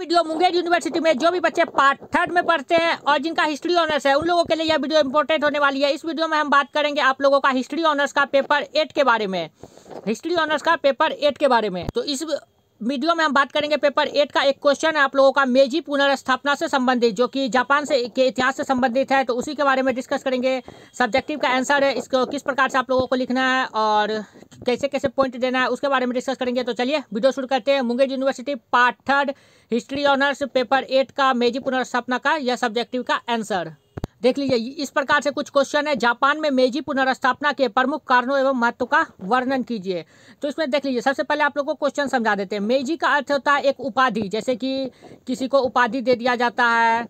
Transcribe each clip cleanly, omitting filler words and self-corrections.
Video Munger university में जो भी बच्चे पार्ट 3 में पढ़ते हैं और जिनका हिस्ट्री ऑनर्स है उन लोगों के लिए यह वीडियो इंपॉर्टेंट होने वाली है। इस वीडियो में हम बात करेंगे आप लोगों का हिस्ट्री ऑनर्स का पेपर 8 के बारे में। हिस्ट्री ऑनर्स का पेपर 8 के बारे में तो इस वीडियो में हम बात करेंगे पेपर 8 का एक क्वेश्चन है आप लोगों का मेजी पुनर्स्थापना से संबंधित, जो कि जापान से के इतिहास से संबंधित है। तो उसी के बारे में डिस्कस करेंगे। सब्जेक्टिव का आंसर है, इसको किस प्रकार से आप लोगों को लिखना है और कैसे कैसे पॉइंट देना है उसके बारे में डिस्कस करेंगे। तो चलिए वीडियो शुरू करते हैं। Munger university part 3 history honours paper 8 का मेजी पुनर्स्थापना का यह सब्जेक्टिव का आंसर देख लीजिए। इस प्रकार से कुछ क्वेश्चन है। जापान में मेजी पुनर्स्थापना के प्रमुख कारणों एवं महत्व का वर्णन कीजिए। तो इसमें देख लीजिए, सबसे पहले आप लोगों को क्वेश्चन समझा देते हैं। मेजी का अर्थ होता है एक उपाधि, जैसे कि किसी को उपाधि दे दिया जाता है,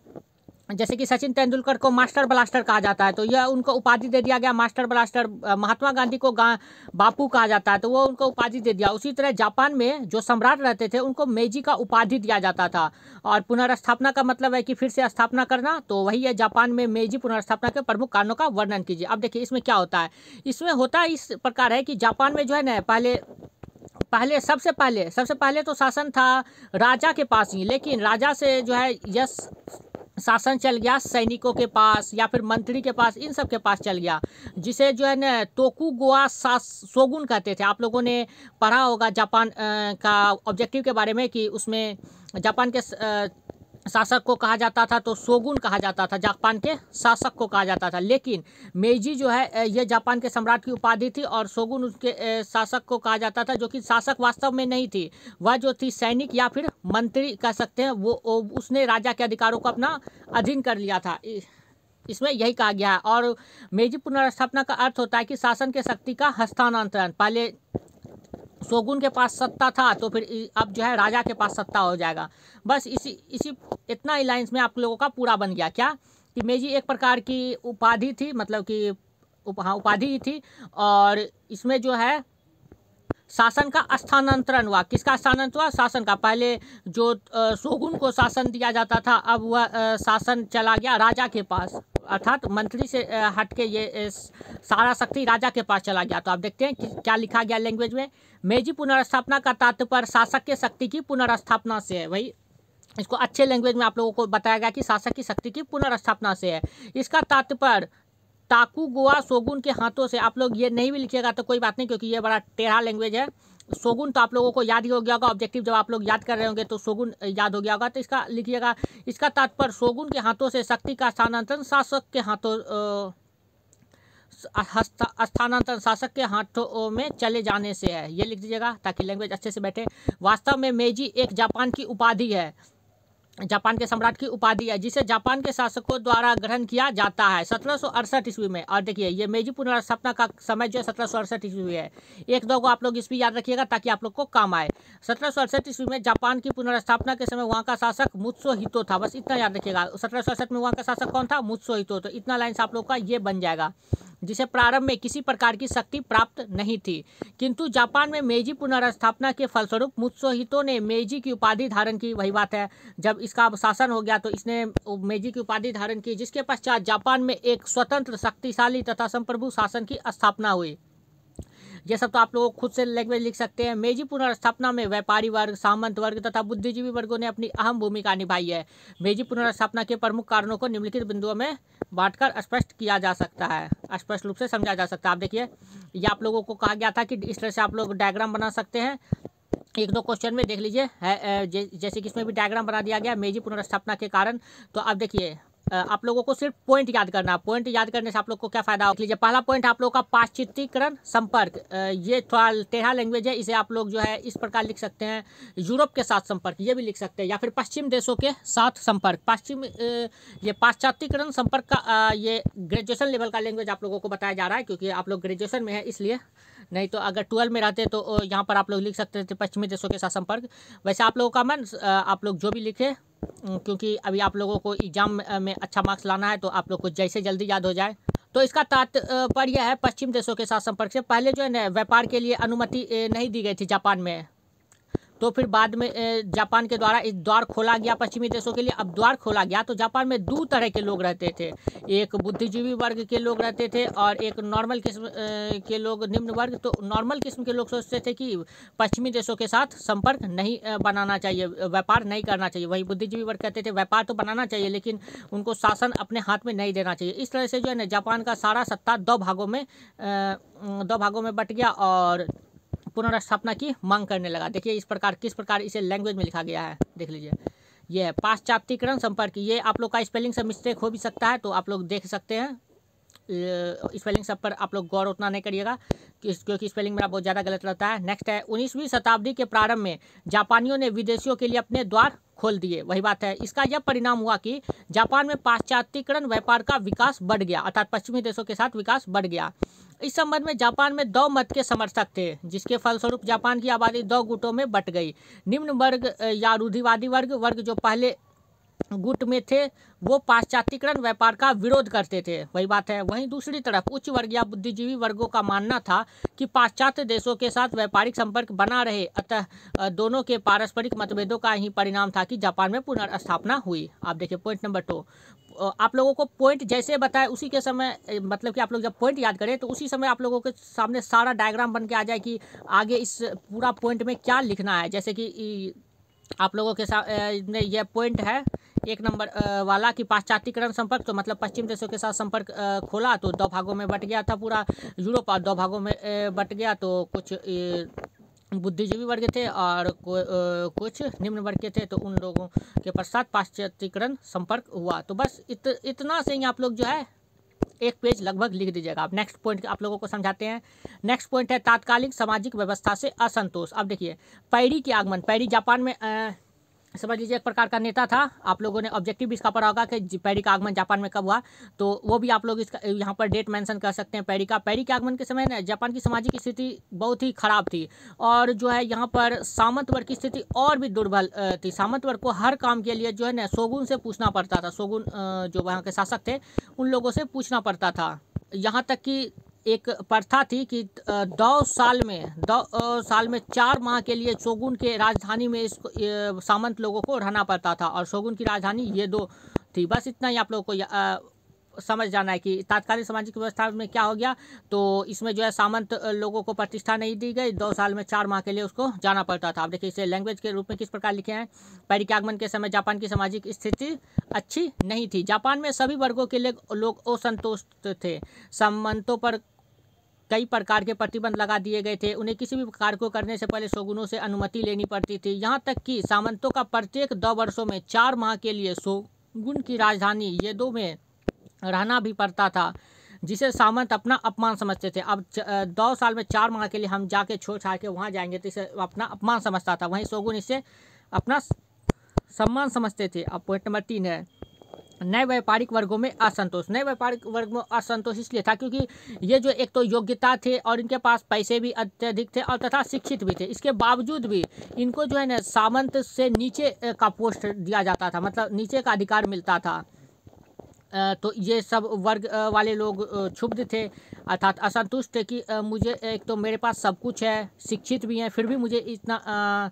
जैसे कि सचिन तेंदुलकर को मास्टर ब्लास्टर कहा जाता है तो यह उनको उपाधि दे दिया गया मास्टर ब्लास्टर। महात्मा गांधी को बापू कहा जाता है तो वो उनको उपाधि दे दिया। उसी तरह जापान में जो सम्राट रहते थे उनको मेजी का उपाधि दिया जाता था। और पुनर्स्थापना का मतलब है कि फिर से स्थापना करना, तो वही है जापान में मेजी पुनर्स्थापना के प्रमुख कारणों का वर्णन कीजिए। अब देखिए इसमें क्या होता है। इसमें होता इस प्रकार है कि जापान में जो है ना सबसे पहले तो शासन था राजा के पास ही, लेकिन राजा से जो है यह शासन चल गया सैनिकों के पास या फिर मंत्री के पास, इन सब के पास चल गया, जिसे जो है ना तोकुगावा शोगुन कहते थे। आप लोगों ने पढ़ा होगा जापान का ऑब्जेक्टिव के बारे में कि उसमें जापान के शासक को कहा जाता था तो शोगुन कहा जाता था, जापान के शासक को कहा जाता था। लेकिन मेजी जो है ये जापान के सम्राट की उपाधि थी और शोगुन उसके शासक को कहा जाता था, जो कि शासक वास्तव में नहीं थी, वह जो थी सैनिक या फिर मंत्री कह सकते हैं। वो उसने राजा के अधिकारों को अपना अधीन कर लिया था, इसमें यही कहा गया है। और मेजी पुनर्स्थापना का अर्थ होता है कि शासन के शक्ति का हस्तांतरण। पहले शोगुन के पास सत्ता था तो फिर अब जो है राजा के पास सत्ता हो जाएगा। बस इसी इतना ही लाइन्स में आप लोगों का पूरा बन गया क्या कि मेजी एक प्रकार की उपाधि थी, मतलब कि उपाधि ही थी। और इसमें जो है शासन का स्थानांतरण हुआ। किसका स्थानांतरण हुआ? शासन का। पहले जो शोगुन को शासन दिया जाता था अब वह शासन चला गया राजा के पास, अर्थात मंत्री से हट के ये सारा शक्ति राजा के पास चला गया। तो आप देखते हैं कि क्या लिखा गया लैंग्वेज में। मेजी पुनर्स्थापना का तात्पर्य शासक के शक्ति की पुनर्स्थापना से है। वही इसको अच्छे लैंग्वेज में आप लोगों को बताया गया कि शासक की शक्ति की पुनर्स्थापना से है। इसका तात्पर्य ताकुगावा शोगुन के हाथों से। आप लोग ये नहीं भी लिखिएगा तो कोई बात नहीं, क्योंकि ये बड़ा टेढ़ा लैंग्वेज है। शोगुन तो आप लोगों को याद ही हो गया होगा, ऑब्जेक्टिव जब आप लोग याद कर रहे होंगे तो शोगुन याद हो गया होगा। तो इसका लिखिएगा, इसका तात्पर्य शोगुन के हाथों से शक्ति का स्थानांतरण शासक के हाथों शासक के हाथों में चले जाने से है। ये लिख दीजिएगा ताकि लैंग्वेज अच्छे से बैठे। वास्तव में मेजी एक जापान की उपाधि है, जापान के सम्राट की उपाधि है, जिसे जापान के शासकों द्वारा ग्रहण किया जाता है 1768 ईस्वी में। और देखिए ये मेजी पुनर्स्थापना का समय जो है 1768 ईस्वी है। एक दो को आप लोग इस भी याद रखिएगा ताकि आप लोग को काम आए। 1768 ईस्वी में जापान की पुनर्स्थापना के समय वहाँ का शासक मुत्सुहितो था। बस इतना याद रखिएगा। 1768 में वहाँ का शासक कौन था? मुत्सुहितो। तो इतना लाइन्स आप लोग का ये बन जाएगा, जिसे प्रारंभ में किसी प्रकार की शक्ति प्राप्त नहीं थी, किंतु जापान में मेजी पुनर्स्थापना के फलस्वरूप मुत्सुहितो ने मेजी की उपाधि धारण की। वही बात है, जब इसका शासन हो गया तो इसने मेजी की उपाधि धारण की, जिसके पश्चात जापान में एक स्वतंत्र, शक्तिशाली तथा संप्रभु शासन की स्थापना हुई। ये सब तो आप लोग खुद से लैंग्वेज लिख सकते हैं। मेजी पुनर्स्थापना में व्यापारी वर्ग, सामंत वर्ग तथा बुद्धिजीवी वर्गों ने अपनी अहम भूमिका निभाई है। मेजी पुनर्स्थापना के प्रमुख कारणों को निम्नलिखित बिंदुओं में बांटकर स्पष्ट किया जा सकता है, स्पष्ट रूप से समझा जा सकता है। आप देखिए ये आप लोगों को कहा गया था कि इस तरह से आप लोग डायग्राम बना सकते हैं। एक दो क्वेश्चन में देख लीजिए है, जैसे कि इसमें भी डायग्राम बना दिया गया मेजी पुनर्स्थापना के कारण। तो अब देखिए आप लोगों को सिर्फ पॉइंट याद करना। पॉइंट याद करने से आप लोग को क्या फायदा होगा? लीजिए पहला पॉइंट आप लोग का पाश्चात्यीकरण संपर्क। ये थोड़ा टेढ़ा लैंग्वेज है, इसे आप लोग जो है इस प्रकार लिख सकते हैं, यूरोप के साथ संपर्क, ये भी लिख सकते हैं, या फिर पश्चिम देशों के साथ संपर्क। ये पाश्चात्यीकरण संपर्क का ये ग्रेजुएशन लेवल का लैंग्वेज आप लोगों को बताया जा रहा है, क्योंकि आप लोग ग्रेजुएशन में है इसलिए। नहीं तो अगर 12 में रहते तो यहाँ पर आप लोग लिख सकते थे पश्चिमी देशों के साथ संपर्क। वैसे आप लोगों का मन, आप लोग जो भी लिखे, क्योंकि अभी आप लोगों को एग्जाम में अच्छा मार्क्स लाना है तो आप लोग को जैसे जल्दी याद हो जाए। तो इसका तात्पर्य है पश्चिम देशों के साथ संपर्क से। पहले जो है ना व्यापार के लिए अनुमति नहीं दी गई थी जापान में। तो फिर बाद में जापान के द्वारा इस द्वार खोला गया पश्चिमी देशों के लिए। अब द्वार खोला गया तो जापान में दो तरह के लोग रहते थे, एक बुद्धिजीवी वर्ग के लोग रहते थे और एक नॉर्मल किस्म के लोग, निम्न वर्ग। तो नॉर्मल किस्म के लोग सोचते थे कि पश्चिमी देशों के साथ संपर्क नहीं बनाना चाहिए, व्यापार नहीं करना चाहिए। वही बुद्धिजीवी वर्ग कहते थे व्यापार तो बनाना चाहिए लेकिन उनको शासन अपने हाथ में नहीं देना चाहिए। इस तरह से जो है ना जापान का सारा सत्ता दो भागों में बट गया और पुनर्स्थापना की मांग करने लगा। देखिए इस प्रकार किस प्रकार इसे लैंग्वेज में लिखा गया है, देख लीजिए। ये है पाश्चात्यकरण संपर्क। ये आप लोग का स्पेलिंग से मिस्टेक हो भी सकता है तो आप लोग देख सकते हैं। स्पेलिंग सब पर आप लोग गौर उतना नहीं करिएगा क्योंकि स्पेलिंग मेरा बहुत ज़्यादा गलत रहता है। नेक्स्ट है 19वीं शताब्दी के प्रारंभ में जापानियों ने विदेशियों के लिए अपने द्वार खोल दिए। वही बात है, इसका यह परिणाम हुआ कि जापान में पाश्चात्यकरण व्यापार का विकास बढ़ गया, अर्थात पश्चिमी देशों के साथ विकास बढ़ गया। इस संबंध में जापान में दो मत के समर्थक थे, जिसके फलस्वरूप जापान की आबादी दो गुटों में बट गई। निम्न वर्ग या रूढ़िवादी वर्ग जो पहले गुट में थे वो पाश्चात्यकरण व्यापार का विरोध करते थे। वही बात है। वहीं दूसरी तरफ उच्च वर्ग या बुद्धिजीवी वर्गों का मानना था कि पाश्चात्य देशों के साथ व्यापारिक संपर्क बना रहे, अतः दोनों के पारस्परिक मतभेदों का ही परिणाम था कि जापान में पुनर्स्थापना हुई। आप देखिए पॉइंट नंबर 2। आप लोगों को पॉइंट जैसे बताए उसी के समय, मतलब कि आप लोग जब पॉइंट याद करें तो उसी समय आप लोगों के सामने सारा डायग्राम बन के आ जाए कि आगे इस पूरा पॉइंट में क्या लिखना है। जैसे कि आप लोगों के सामने यह पॉइंट है 1 नंबर वाला कि पाश्चात्यकरण संपर्क, तो मतलब पश्चिम देशों के साथ संपर्क खोला तो दो भागों में बट गया था पूरा यूरोप, और दो भागों में बट गया तो कुछ बुद्धिजीवी वर्ग थे और कुछ निम्न वर्ग के थे, तो उन लोगों के पश्चात पाश्चात्यकरण संपर्क हुआ। तो बस इतना से ही आप लोग जो है एक पेज लगभग लिख दीजिएगा। आप नेक्स्ट पॉइंट आप लोगों को समझाते हैं। नेक्स्ट पॉइंट है तात्कालिक सामाजिक व्यवस्था से असंतोष। अब देखिए पैरी के आगमन। पैरी जापान में समझ लीजिए एक प्रकार का नेता था। आप लोगों ने ऑब्जेक्टिव भी इसका पढ़ा होगा कि पैरी का आगमन जापान में कब हुआ, तो वो भी आप लोग इसका यहाँ पर डेट मेंशन कर सकते हैं। पैरी के आगमन के समय ना जापान की सामाजिक स्थिति बहुत ही खराब थी और जो है यहाँ पर सामंत वर्ग की स्थिति और भी दुर्बल थी। सामंत वर्ग को हर काम के लिए जो है ना शोगुन से पूछना पड़ता था। शोगुन जो वहाँ के शासक थे उन लोगों से पूछना पड़ता था। यहाँ तक कि एक प्रथा थी कि 2 साल में 4 माह के लिए शोगुन के राजधानी में सामंत लोगों को रहना पड़ता था और शोगुन की राजधानी ये 2 थी। बस इतना ही आप लोगों को समझ जाना है कि तात्कालिक सामाजिक व्यवस्था में क्या हो गया। तो इसमें जो है सामंत लोगों को प्रतिष्ठा नहीं दी गई, 2 साल में 4 माह के लिए उसको जाना पड़ता था। आप देखिए इसे लैंग्वेज के रूप में किस प्रकार लिखे हैं। पैरी के आगमन के समय जापान की सामाजिक स्थिति अच्छी नहीं थी। जापान में सभी वर्गों के लोग असंतुष्ट थे। सामंतों पर कई प्रकार के प्रतिबंध लगा दिए गए थे। उन्हें किसी भी कार्य को करने से पहले शोगुनों से अनुमति लेनी पड़ती थी। यहाँ तक कि सामंतों का प्रत्येक 2 वर्षों में 4 माह के लिए शोगुन की राजधानी ये 2 में रहना भी पड़ता था, जिसे सामंत अपना अपमान समझते थे। अब 2 साल में 4 माह के लिए हम जाके छोड़ छाड़ के वहाँ जाएंगे तो इसे अपना अपमान समझता था। वहीं शोगुन इसे अपना सम्मान समझते थे। अब पॉइंट नंबर 3 है नए व्यापारिक वर्गों में असंतोष। नए व्यापारिक वर्ग में असंतोष इसलिए था क्योंकि ये जो एक तो योग्यता थे और इनके पास पैसे भी अत्यधिक थे और तथा शिक्षित भी थे। इसके बावजूद भी इनको जो है ना सामंत से नीचे का पोस्ट दिया जाता था, मतलब नीचे का अधिकार मिलता था। तो ये सब वर्ग वाले लोग क्षुब्ध थे, अर्थात असंतुष्ट थे कि मुझे एक तो मेरे पास सब कुछ है, शिक्षित भी हैं, फिर भी मुझे इतना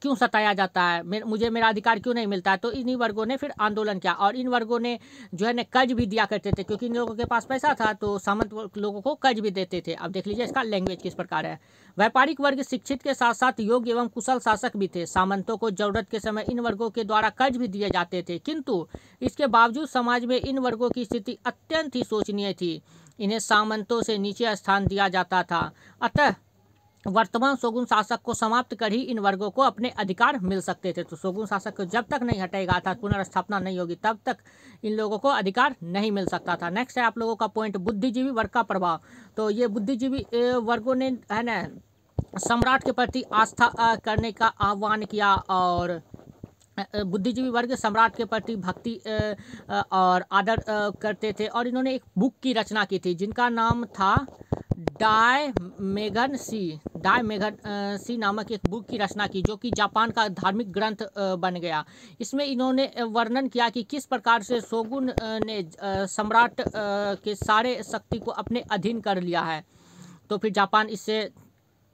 क्यों सताया जाता है, मुझे मेरा अधिकार क्यों नहीं मिलता है। तो इन्हीं वर्गों ने फिर आंदोलन किया और इन वर्गों ने जो है ना कर्ज भी दिया करते थे क्योंकि इन लोगों के पास पैसा था तो सामंत लोगों को कर्ज भी देते थे। अब देख लीजिए इसका लैंग्वेज किस प्रकार है। व्यापारिक वर्ग शिक्षित के साथ साथ योग्य एवं कुशल शासक भी थे। सामंतों को जरूरत के समय इन वर्गों के द्वारा कर्ज भी दिए जाते थे, किंतु इसके बावजूद समाज में इन वर्गों की स्थिति अत्यंत ही शोचनीय थी। इन्हें सामंतों से नीचे स्थान दिया जाता था। अतः वर्तमान शोगुन शासक को समाप्त कर ही इन वर्गों को अपने अधिकार मिल सकते थे। तो शोगुन शासक को जब तक नहीं हटेगा अर्थात पुनर्स्थापना नहीं होगी तब तक इन लोगों को अधिकार नहीं मिल सकता था। नेक्स्ट है आप लोगों का पॉइंट बुद्धिजीवी वर्ग का प्रभाव। तो ये बुद्धिजीवी वर्गों ने है ना सम्राट के प्रति आस्था करने का आह्वान किया और बुद्धिजीवी वर्ग सम्राट के प्रति भक्ति और आदर करते थे और इन्होंने एक बुक की रचना की थी जिनका नाम था डायमेगन सी नामक एक बुक की रचना की जो कि जापान का धार्मिक ग्रंथ बन गया। इसमें इन्होंने वर्णन किया कि किस प्रकार से शोगुन ने सम्राट के सारे शक्ति को अपने अधीन कर लिया है। तो फिर जापान इससे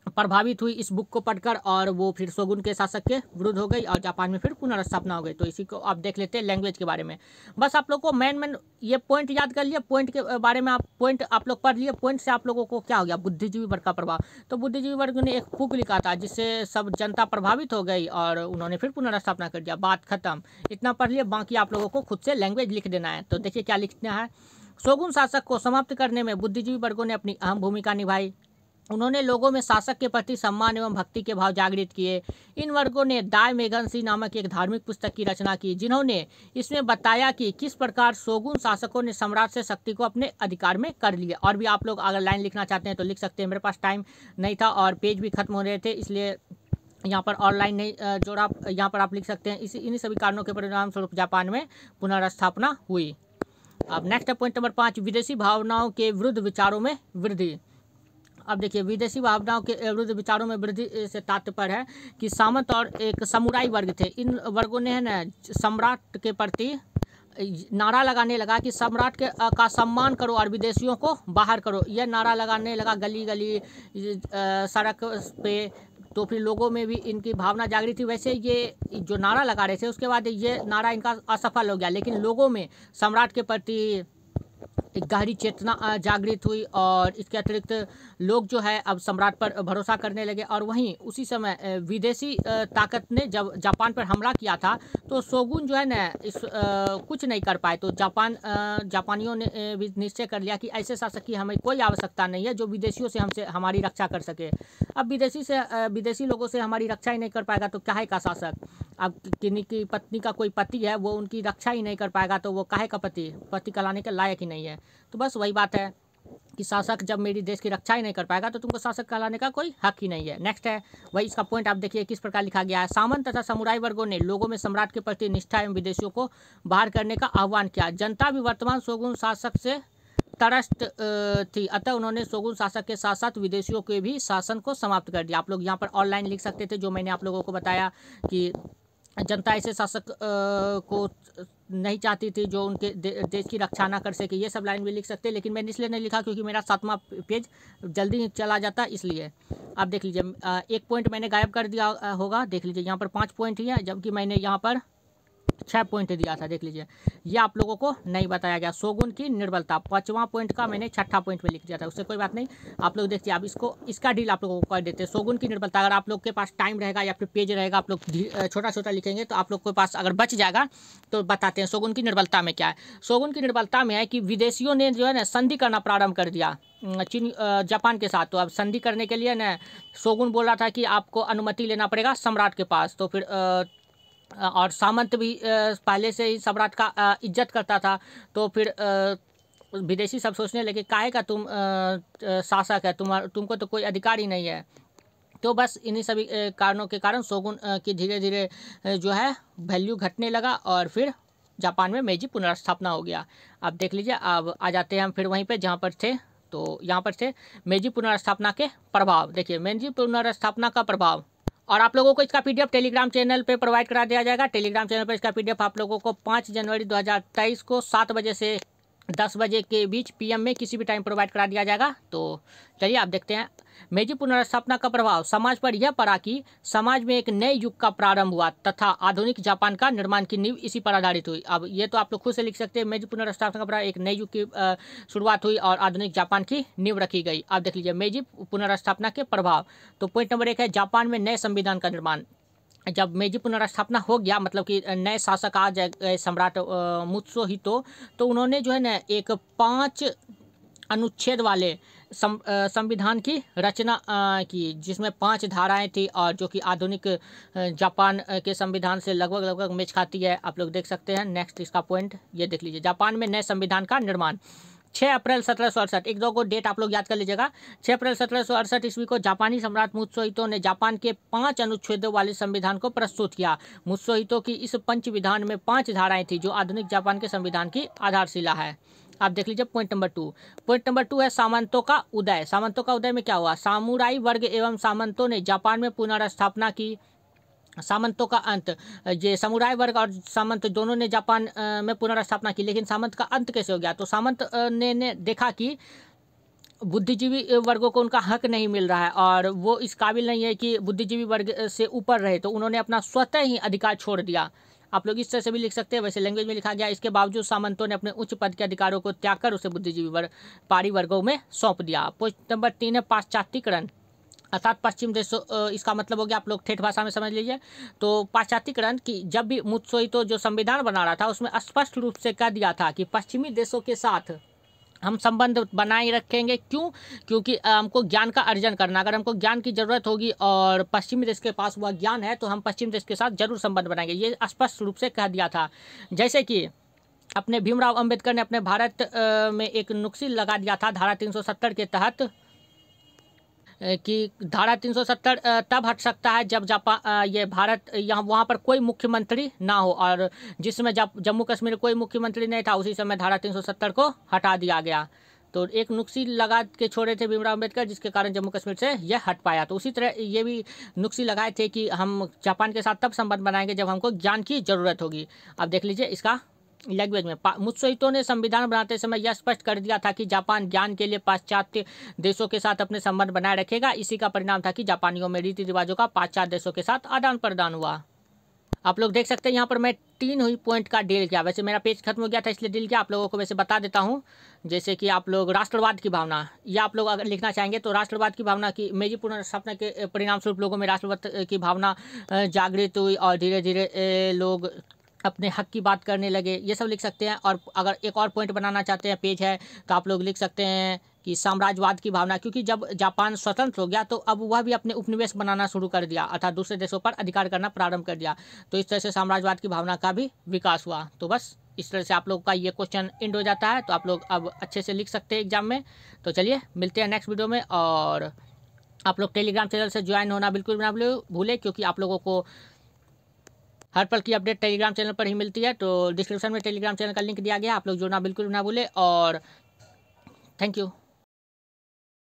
प्रभावित हुई इस बुक को पढ़कर, और वो फिर शोगुन के शासक के विरुद्ध हो गई और जापान में फिर पुनर्स्थापना हो गई। तो इसी को आप देख लेते हैं लैंग्वेज के बारे में। बस आप लोग को मेन ये पॉइंट याद कर लिए, पॉइंट के बारे में आप लोग पढ़ लिए, पॉइंट से आप लोगों को क्या हो गया, बुद्धिजीवी वर्ग का प्रभाव। तो बुद्धिजीवी वर्ग ने एक बुक लिखा था जिससे सब जनता प्रभावित हो गई और उन्होंने फिर पुनर्स्थापना कर दिया, बात खत्म। इतना पढ़ लिए, बाकी आप लोगों को खुद से लैंग्वेज लिख देना है। तो देखिए क्या लिखना है। शोगुन शासक को समाप्त करने में बुद्धिजीवी वर्गों ने अपनी अहम भूमिका निभाई। उन्होंने लोगों में शासक के प्रति सम्मान एवं भक्ति के भाव जागृत किए। इन वर्गों ने दाय मेगनसी नामक एक धार्मिक पुस्तक की रचना की, जिन्होंने इसमें बताया कि किस प्रकार शोगुन शासकों ने सम्राट से शक्ति को अपने अधिकार में कर लिया। और भी आप लोग अगर लाइन लिखना चाहते हैं तो लिख सकते हैं, मेरे पास टाइम नहीं था और पेज भी खत्म हो रहे थे, इसलिए यहाँ पर ऑनलाइन नहीं जोड़ा। यहाँ पर आप लिख सकते हैं, इन्हीं सभी कारणों के परिणाम स्वरूप जापान में पुनर्स्थापना हुई। अब नेक्स्ट है पॉइंट नंबर 5, विदेशी भावनाओं के विरुद्ध विचारों में वृद्धि। अब देखिए, विदेशी भावनाओं के विरुद्ध विचारों में वृद्धि से तात्पर्य है कि सामंत और एक समुराई वर्ग थे। इन वर्गों ने है ना सम्राट के प्रति नारा लगाने लगा कि सम्राट का सम्मान करो और विदेशियों को बाहर करो। यह नारा लगाने लगा गली गली, सड़क पे। तो फिर लोगों में भी इनकी भावना जागृत थी। वैसे ये जो नारा लगा रहे थे उसके बाद ये नारा इनका असफल हो गया, लेकिन लोगों में सम्राट के प्रति एक गहरी चेतना जागृत हुई और इसके अतिरिक्त लोग जो है अब सम्राट पर भरोसा करने लगे। और वहीं उसी समय विदेशी ताकत ने जब जापान पर हमला किया था तो शोगुन जो है ना कुछ नहीं कर पाए। तो जापानियों ने भी निश्चय कर लिया कि ऐसे शासक की हमें कोई आवश्यकता नहीं है जो विदेशियों से हमसे हमारी रक्षा कर सके। अब विदेशी लोगों से हमारी रक्षा ही नहीं कर पाएगा तो काहे का शासक। अब किन्हीं की पत्नी का कोई पति है, वो उनकी रक्षा ही नहीं कर पाएगा तो वो काहे का पति कहलाने के लायक ही नहीं है। तो बस वही बात है कि शासक जब मेरी देश की रक्षा ही नहीं कर पाएगा तो तुमको शासक कहलाने का कोई हक ही नहीं है। नेक्स्ट है वही, इसका पॉइंट आप देखिए किस प्रकार लिखा गया है। सामंत तथा समुराई वर्गों ने लोगों में सम्राट के प्रति निष्ठा एवं विदेशियों को बाहर करने का आह्वान किया। जनता भी वर्तमान शोगुन शासक से त्रस्त थी, अतः उन्होंने शोगुन शासक के साथ साथ विदेशियों के भी शासन को समाप्त कर दिया। आप लोग यहाँ पर ऑनलाइन लिख सकते थे, जो मैंने आप लोगों को बताया कि जनता ऐसे शासक को नहीं चाहती थी जो उनके देश की रक्षा ना कर सके। ये सब लाइन भी लिख सकते हैं, लेकिन मैंने इसलिए नहीं लिखा क्योंकि मेरा 7वां पेज जल्दी चला जाता, इसलिए। आप देख लीजिए, एक पॉइंट मैंने गायब कर दिया होगा। देख लीजिए यहाँ पर 5 पॉइंट ही है, जबकि मैंने यहाँ पर 6 पॉइंट दिया था। देख लीजिए, ये आप लोगों को नहीं बताया गया। शोगुन की निर्बलता 5वां पॉइंट का मैंने 6ठा पॉइंट में लिख दिया था, उससे कोई बात नहीं। आप लोग देखिए, आप इसका डील आप लोगों को कर देते हैं। शोगुन की निर्बलता, अगर आप लोग के पास टाइम रहेगा या फिर पेज रहेगा, आप लोग छोटा छोटा लिखेंगे तो आप लोग के पास अगर बच जाएगा तो बताते हैं शोगुन की निर्बलता में क्या है। शोगुन की निर्बलता में है कि विदेशियों ने जो है ना संधि करना प्रारंभ कर दिया चीन जापान के साथ। तो अब संधि करने के लिए ना शोगुन बोल रहा था कि आपको अनुमति लेना पड़ेगा सम्राट के पास। तो फिर और सामंत भी पहले से ही सम्राट का इज्जत करता था। तो फिर विदेशी सब सोचने लगे काहे का तुम शासक है, तुमको तो कोई अधिकार ही नहीं है। तो बस इन्हीं सभी कारणों के कारण शोगुन की धीरे धीरे जो है वैल्यू घटने लगा और फिर जापान में मेजी पुनर्स्थापना हो गया। आप देख लीजिए, अब आ जाते हैं हम फिर वहीं पे जहाँ पर थे। तो यहाँ पर थे मेजी पुनर्स्थापना के प्रभाव। देखिए, मेजी पुनर्स्थापना का प्रभाव, और आप लोगों को इसका पीडीएफ टेलीग्राम चैनल पे प्रोवाइड करा दिया जाएगा। टेलीग्राम चैनल पर इसका पीडीएफ आप लोगों को 5 जनवरी 2023 को 7 बजे से 10 बजे के बीच पीएम में किसी भी टाइम प्रोवाइड करा दिया जाएगा। तो चलिए आप देखते हैं। मेजी पुनर्स्थापना का प्रभाव समाज पर यह पड़ा कि समाज में एक नए युग का प्रारंभ हुआ तथा आधुनिक जापान का निर्माण की नींव इसी पर आधारित हुई। अब ये तो आप लोग खुद से लिख सकते हैं, मेजी पुनर्स्थापना का प्रभाव, एक नए युग की शुरुआत हुई और आधुनिक जापान की नींव रखी गई। आप देख लीजिए मेजी पुनर्स्थापना के प्रभाव। तो पॉइंट नंबर 1 है जापान में नए संविधान का निर्माण। जब मेजी पुनर्स्थापना हो गया, मतलब कि नए शासक आ जाए सम्राट मुत्सुहितो, तो उन्होंने जो है ना एक 5 अनुच्छेद वाले संविधान की रचना की, जिसमें 5 धाराएं थी और जो कि आधुनिक जापान के संविधान से लगभग मैच खाती है। आप लोग देख सकते हैं। नेक्स्ट इसका पॉइंट ये देख लीजिए, जापान में नए संविधान का निर्माण। 6 अप्रैल 1768, एक दो को डेट आप लोग याद कर लीजिएगा। 6 अप्रैल 1768 ईस्वी को जापानी सम्राट मुत्सुहितो ने जापान के 5 अनुच्छेदों वाले संविधान को प्रस्तुत किया। मुत्सुहितो की इस पंच विधान में 5 धाराएं थी जो आधुनिक जापान के संविधान की आधारशिला है। आप देख लीजिए पॉइंट नंबर 2। पॉइंट नंबर 2 है सामंतों का उदय। सामंतों का उदय में क्या हुआ? सामुराई वर्ग एवं सामंतों ने जापान में पुनर्स्थापना की। सामंतों का अंत, ये समुराई वर्ग और सामंत दोनों ने जापान में पुनर्स्थापना की, लेकिन सामंत का अंत कैसे हो गया? तो सामंत ने देखा कि बुद्धिजीवी वर्गों को उनका हक नहीं मिल रहा है और वो इस काबिल नहीं है कि बुद्धिजीवी वर्ग से ऊपर रहे, तो उन्होंने अपना स्वतः ही अधिकार छोड़ दिया। आप लोग इस तरह से भी लिख सकते हैं, वैसे लैंग्वेज में लिखा गया। इसके बावजूद सामंतों ने अपने उच्च पद के अधिकारों को त्याग कर उसे बुद्धिजीवी वर्ग पारी वर्गों में सौंप दिया। पॉइंट नंबर 3 है पाश्चात्यकरण, अर्थात पश्चिम देशों, इसका मतलब हो गया, आप लोग ठेठ भाषा में समझ लीजिए। तो पाश्चात्यकरण की जब भी मुत्सोइतो जो संविधान बना रहा था उसमें स्पष्ट रूप से कह दिया था कि पश्चिमी देशों के साथ हम संबंध बनाए रखेंगे। क्यों? क्योंकि हमको ज्ञान का अर्जन करना, अगर हमको ज्ञान की ज़रूरत होगी और पश्चिमी देश के पास वह ज्ञान है तो हम पश्चिम देश के साथ जरूर संबंध बनाएंगे, ये स्पष्ट रूप से कह दिया था। जैसे कि अपने भीमराव अंबेडकर ने अपने भारत में एक नुक्सी लगा दिया था धारा 370 के तहत कि धारा 370 तब हट सकता है जब ये भारत यहाँ वहाँ पर कोई मुख्यमंत्री ना हो, और जिसमें जब जम्मू कश्मीर कोई मुख्यमंत्री नहीं था उसी समय धारा 370 को हटा दिया गया। तो एक नुक्सी लगा के छोड़े थे भीमराव अम्बेडकर, जिसके कारण जम्मू कश्मीर से यह हट पाया। तो उसी तरह ये भी नुक्सी लगाए थे कि हम जापान के साथ तब संबंध बनाएंगे जब हमको ज्ञान की ज़रूरत होगी। अब देख लीजिए इसका लैंग्वेज में, मुत्सोइतो ने संविधान बनाते समय यह स्पष्ट कर दिया था कि जापान ज्ञान के लिए पाश्चात्य देशों के साथ अपने संबंध बनाए रखेगा। इसी का परिणाम था कि जापानियों में रीति रिवाजों का पाश्चात्य देशों के साथ आदान प्रदान हुआ। आप लोग देख सकते हैं यहाँ पर मैं 3 हुई पॉइंट का डील किया। वैसे मेरा पेज खत्म हो गया था इसलिए डील किया, आप लोगों को वैसे बता देता हूँ। जैसे कि आप लोग राष्ट्रवाद की भावना, या आप लोग अगर लिखना चाहेंगे तो राष्ट्रवाद की भावना की मेजी पुनर्स्थापना के परिणाम स्वरूप लोगों में राष्ट्रवाद की भावना जागृत हुई और धीरे धीरे लोग अपने हक की बात करने लगे, ये सब लिख सकते हैं। और अगर एक और पॉइंट बनाना चाहते हैं, पेज है, तो आप लोग लिख सकते हैं कि साम्राज्यवाद की भावना, क्योंकि जब जापान स्वतंत्र हो गया तो अब वह भी अपने उपनिवेश बनाना शुरू कर दिया, अर्थात दूसरे देशों पर अधिकार करना प्रारंभ कर दिया। तो इस तरह से साम्राज्यवाद की भावना का भी विकास हुआ। तो बस इस तरह से आप लोग का ये क्वेश्चन एंड हो जाता है, तो आप लोग अब अच्छे से लिख सकते हैं एग्जाम में। तो चलिए मिलते हैं नेक्स्ट वीडियो में, और आप लोग टेलीग्राम चैनल से ज्वाइन होना बिल्कुल ना भूलें, क्योंकि आप लोगों को हर पल की अपडेट टेलीग्राम चैनल पर ही मिलती है। तो डिस्क्रिप्शन में टेलीग्राम चैनल का लिंक दिया गया, आप लोग जुड़ना बिल्कुल ना भूलें। और थैंक यू।